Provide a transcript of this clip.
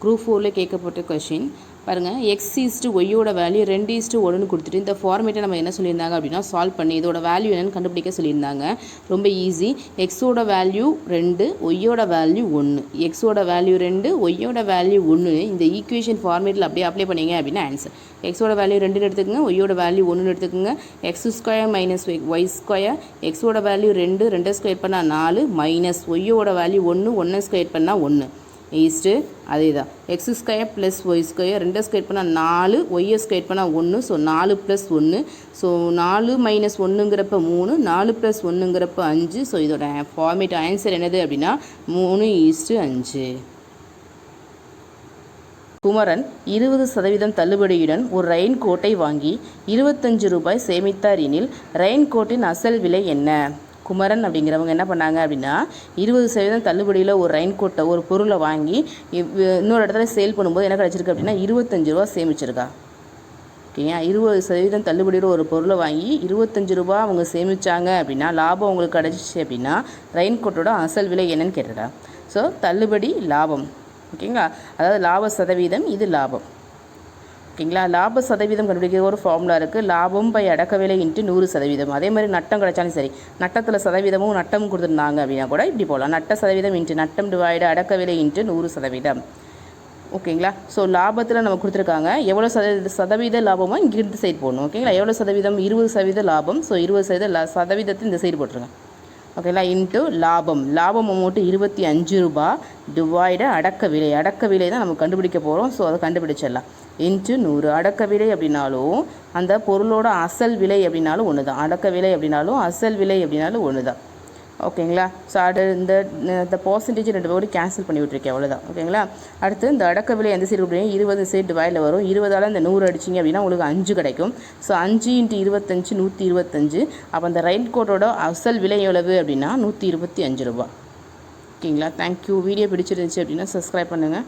Group 4ல கேட்கப்பட்ட question பாருங்கள். x/yயோட value 2:1 கொடுத்துட்டு இந்த ஃபார்மேட்டை நம்ம என்ன சொல்லியிருந்தாங்க அப்படின்னா சால்வ் பண்ணி இதோட வேல்யூ என்னென்னு கண்டுபிடிக்க சொல்லியிருந்தாங்க. ரொம்ப ஈஸி. எக்ஸோட வேல்யூ 2, ஒய்யோட வேல்யூ 1. எக்ஸோட வேல்யூ 2, ஒய்யோட வேல்யூ 1 இந்த ஈக்குவேஷன் ஃபார்மேட்டில் அப்படியே அப்ளை பண்ணிங்க அப்படின்னா ஆன்சர். எக்ஸோட வேல்யூ 2 எடுத்துக்கோங்க, ஒய்யோட வேல்யூ 1 எடுத்துக்கோங்க. x² - y². எக்ஸோட வேல்யூ 2, 2 ஸ்கொயர் பண்ணால் 4 மைனஸ் ஒய்யோட வேல்யூ 1, 1 ஸ்கொயர் பண்ணால் 1 ஈஸ்ட்டு அதே தான். x² + y², 2 ஸ்கொயர் பண்ணால் 4, ஒய்யை ஸ்கொயர் பண்ணால் 1. ஸோ 4 + 1. ஸோ 4 - 1ங்கிறப்ப 3, 4 + 1ங்கிறப்ப 5. ஸோ இதோட ஃபார்மேட் ஆன்சர் என்னது அப்படின்னா 3:5. குமரன் 20% தள்ளுபடியுடன் ஒரு ரெயின் கோட்டை வாங்கி 25 ரூபாய் சேமித்தார் எனில் ரெயின் கோட்டின் அசல் விலை என்ன? குமரன் அப்படிங்கிறவங்க என்ன பண்ணாங்க அப்படின்னா 20% தள்ளுபடியில் ஒரு ரெயின் கோட்டை ஒரு பொருளை வாங்கி இன்னொரு இடத்துல சேல் பண்ணும்போது என்ன கிடச்சிருக்கு அப்படின்னா 25 ரூபா சேமிச்சிருக்கா. ஓகேங்க. 20% தள்ளுபடியில் ஒரு பொருளை வாங்கி 25 ரூபா அவங்க சேமித்தாங்க அப்படின்னா லாபம் அவங்களுக்கு கிடச்சிச்சு அப்படின்னா ரெயின் கோட்டோட அசல் விலை என்னன்னு கேட்டுடா. ஸோ தள்ளுபடி லாபம். ஓகேங்களா. அதாவது லாப சதவீதம், இது லாபம். ஓகேங்களா. லாப சதவீதம் கண்டுபிடிக்கிற ஒரு ஃபார்முலா இருக்குது. லாபம் பை அடக்க விலை × 100%. அதே மாதிரி நட்டம் கிடைச்சாலும் சரி, நட்டத்தில் சதவீதமும் நட்டமும் கொடுத்துருந்தாங்க அப்படின்னா கூட இப்படி போகலாம். நட்ட சதவீதம் × நட்டம் டிவைடு அடக்க விலை × 100%. ஓகேங்களா. ஸோ லாபத்தில் நம்ம கொடுத்துருக்காங்க எவ்வளோ சதவீத லாபமோ இங்கிருந்து சைடு போடணும். ஓகேங்களா. எவ்வளோ சதவீதம்? 20% லாபம். ஸோ 20% சதவீதத்தை இந்த சைடு போட்டுருங்க. ஓகேங்களா. இன்ட்டு லாபம். லாபம் அமௌண்ட்டு 25 ரூபா டிவைடு அடக்க விலை. அடக்க விலை தான் நம்ம கண்டுபிடிக்க போகிறோம். ஸோ அதை கண்டுபிடிச்சிடலாம். × 100. அடக்க விலை அப்படின்னாலும் அந்த பொருளோட அசல் விலை அப்படின்னாலும் ஒன்று தான். அடக்க விலை அப்படின்னாலும் அசல் விலை அப்படின்னாலும் ஒன்று தான். ஓகேங்களா. ஸோ இந்த பர்சன்டேஜ் 2 பேரும் கேன்சல் பண்ணி விட்டுருக்கேன், அவ்வளோதான். ஓகேங்களா. அடுத்து இந்த அடக்க விலை எந்த சைடு அப்படின்னா 20 சைடு டிவைடில் வரும். 20ஆல் இந்த 100 அடிச்சிங்க அப்படின்னா உங்களுக்கு 5 கிடைக்கும். ஸோ 5 × 25 125. அப்போ அந்த ரெயின் கோட்டோட அசல் விலை எவ்வளவு அப்படின்னா 125 ரூபா. ஓகேங்களா. தேங்க்யூ. வீடியோ பிடிச்சிருந்துச்சு அப்படின்னா சப்ஸ்கிரைப் பண்ணுங்கள்.